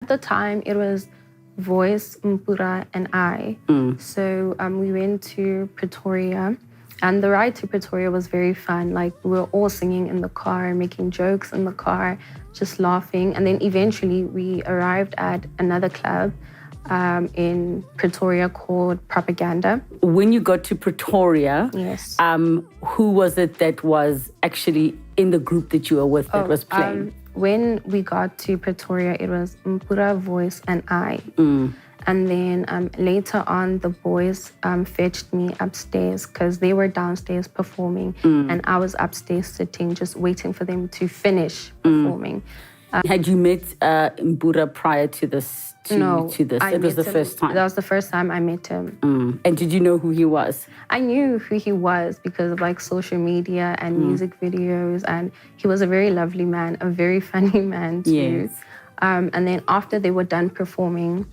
At the time, it was Voice, Mpura, and I. So we went to Pretoria, and the ride to Pretoria was very fun. Like, we were all singing in the car, making jokes in the car, just laughing. And then eventually we arrived at another club in Pretoria called Propaganda. When you got to Pretoria, Yes. Who was it that was actually in the group that you were with that was playing? When we got to Pretoria, it was Mpura, Voice, and I. And then later on, the boys fetched me upstairs because they were downstairs performing, and I was upstairs sitting, just waiting for them to finish performing. Had you met Mpura prior to this? No, It was the first time. That was the first time I met him. And did you know who he was? I knew who he was because of like social media and music videos, and he was a very lovely man, a very funny man too. Yes. And then after they were done performing,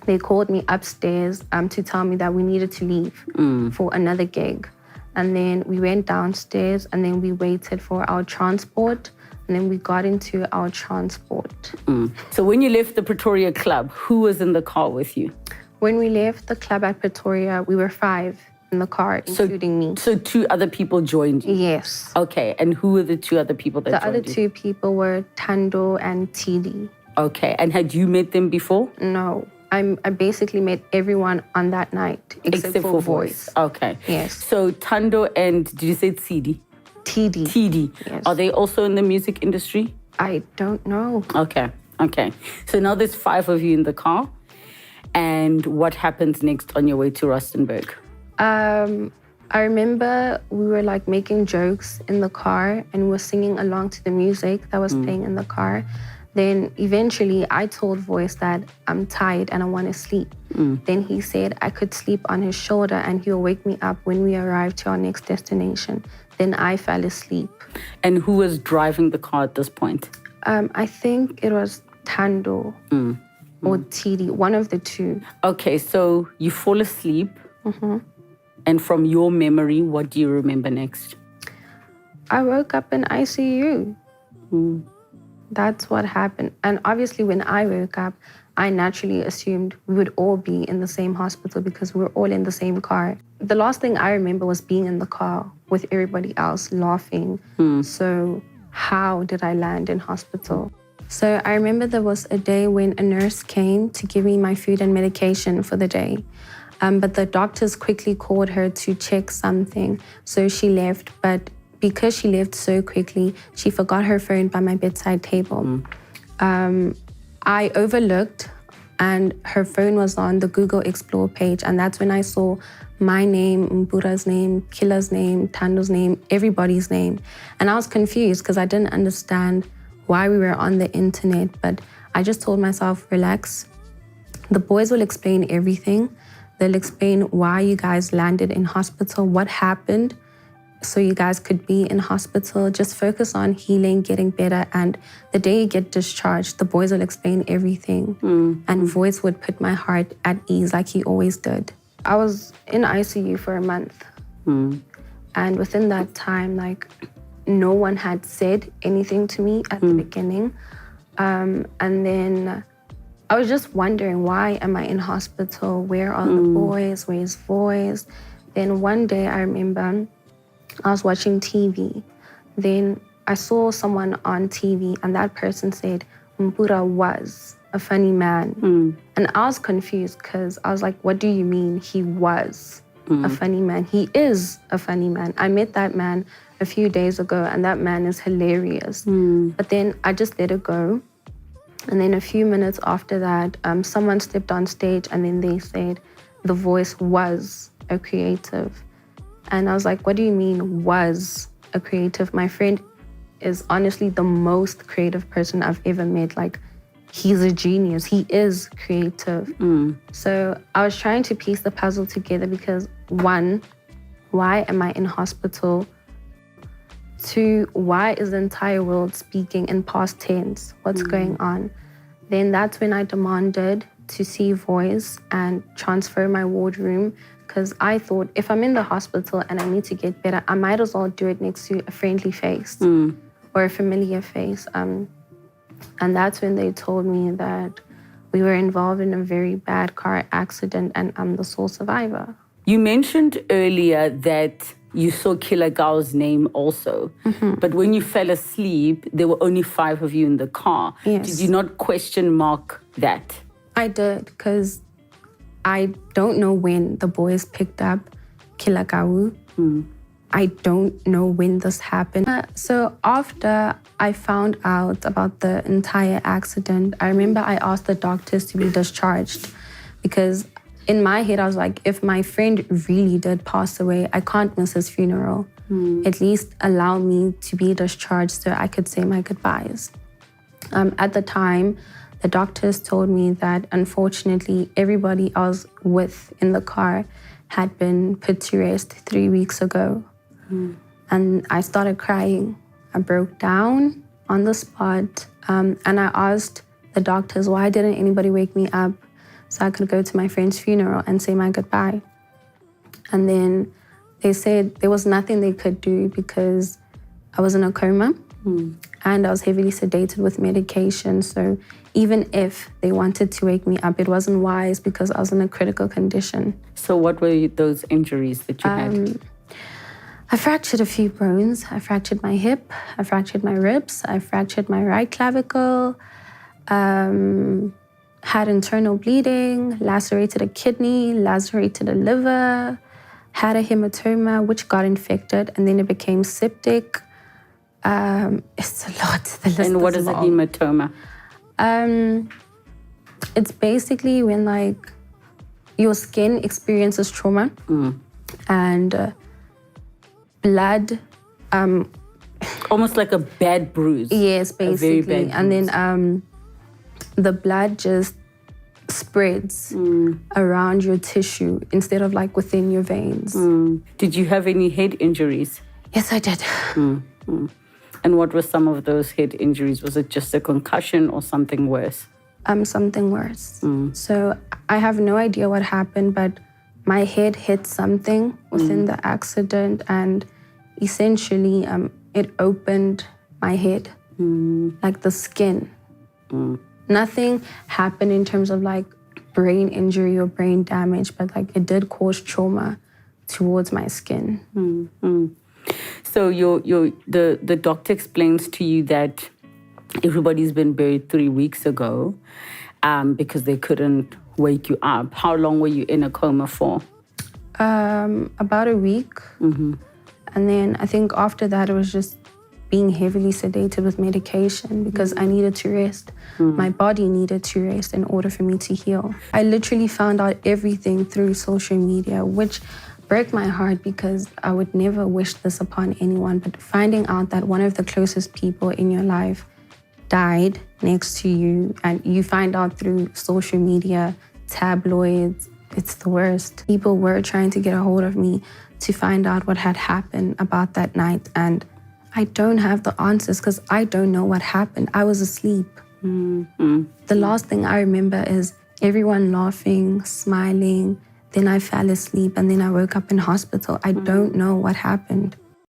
they called me upstairs to tell me that we needed to leave for another gig. And then we went downstairs, and then we waited for our transport, and then we got into our transport. So when you left the Pretoria club, who was in the car with you? When we left the club at Pretoria, we were 5 in the car, including me. So 2 other people joined you? Yes. Okay, and who were the 2 other people that joined you? The other 2 people were Tando and Tidi. Okay, and had you met them before? No. I basically met everyone on that night, except for Voice. Okay. Yes. So Tando and, did you say Tsidi? Tidi. Tidi. Yes. Are they also in the music industry? I don't know. Okay. So now there's 5 of you in the car. And what happens next on your way to Rustenburg? I remember we were like making jokes in the car, and we were singing along to the music that was playing in the car. Then eventually I told Voice that I'm tired and I want to sleep. Then he said I could sleep on his shoulder and he'll wake me up when we arrive to our next destination. Then I fell asleep. And who was driving the car at this point? I think it was Tando or Tidi, one of the 2. Okay, so you fall asleep. And from your memory, what do you remember next? I woke up in ICU. That's what happened. And obviously when I woke up, I naturally assumed we would all be in the same hospital because we were all in the same car. The last thing I remember was being in the car with everybody else laughing. So how did I land in hospital? So I remember there was a day when a nurse came to give me my food and medication for the day. But the doctors quickly called her to check something. So she left, but because she left so quickly, she forgot her phone by my bedside table. I overlooked, and her phone was on the Google Explore page, and that's when I saw my name, Mpura's name, Killer's name, Tando's name, everybody's name. And I was confused because I didn't understand why we were on the internet, but I just told myself, relax. The boys will explain everything. They'll explain why you guys landed in hospital, what happened, so you guys could be in hospital. Just focus on healing, getting better, and the day you get discharged, the boys will explain everything. And Voice would put my heart at ease like he always did. I was in ICU for a month. And within that time, like, no one had said anything to me at the beginning. And then I was just wondering, why am I in hospital? Where are the boys? Where's Voice? Then one day I remember I was watching TV. Then I saw someone on TV, and that person said Mpura was a funny man. And I was confused because I was like, what do you mean he was a funny man? He is a funny man. I met that man a few days ago, and that man is hilarious. But then I just let it go. And then a few minutes after that, someone stepped on stage, and then they said the Voice was a creative. And I was like, what do you mean was a creative? My friend is honestly the most creative person I've ever met. Like, he's a genius. He is creative. So I was trying to piece the puzzle together because 1, why am I in hospital? 2, why is the entire world speaking in past tense? What's going on? Then that's when I demanded to see Voice and transfer my ward room, because I thought if I'm in the hospital and I need to get better, I might as well do it next to a friendly face or a familiar face. And that's when they told me that we were involved in a very bad car accident and I'm the sole survivor. You mentioned earlier that you saw Killer Gao's name also. But when you fell asleep, there were only 5 of you in the car. Yes. Did you not question mark that? I did, because I don't know when the boys picked up Killer Gao. I don't know when this happened. So after I found out about the entire accident, I remember I asked the doctors to be discharged, because in my head, I was like, if my friend really did pass away, I can't miss his funeral. At least allow me to be discharged so I could say my goodbyes. At the time, the doctors told me that unfortunately, everybody I was with in the car had been put to rest 3 weeks ago. And I started crying. I broke down on the spot. And I asked the doctors, why didn't anybody wake me up so I could go to my friend's funeral and say my goodbye? And then they said there was nothing they could do because I was in a coma and I was heavily sedated with medication. So even if they wanted to wake me up, it wasn't wise because I was in a critical condition. So what were those injuries that you had? I fractured a few bones. I fractured my hip. I fractured my ribs. I fractured my right clavicle. Had internal bleeding, lacerated a kidney, lacerated a liver, had a hematoma, which got infected, and then it became septic. It's a lot. The list And what is a long. hematoma? It's basically when your skin experiences trauma and blood. Almost like a bad bruise. Yes, A very basically. bad And then the blood just spreads around your tissue instead of within your veins. Did you have any head injuries? Yes, I did. And what were some of those head injuries? Was it just a concussion or something worse? Something worse. So I have no idea what happened, but my head hit something within the accident, and essentially it opened my head, like the skin. Nothing happened in terms of brain injury or brain damage, but it did cause trauma towards my skin. So the doctor explains to you that everybody's been buried 3 weeks ago because they couldn't wake you up. How long were you in a coma for? About a week. And then I think after that, it was just being heavily sedated with medication because I needed to rest. My body needed to rest in order for me to heal. I literally found out everything through social media, which broke my heart because I would never wish this upon anyone. But finding out that one of the closest people in your life died next to you, and you find out through social media, tabloids, it's the worst. People were trying to get a hold of me to find out what had happened about that night, and I don't have the answers because I don't know what happened. I was asleep. The last thing I remember is everyone laughing, smiling. Then I fell asleep and then I woke up in hospital. I don't know what happened.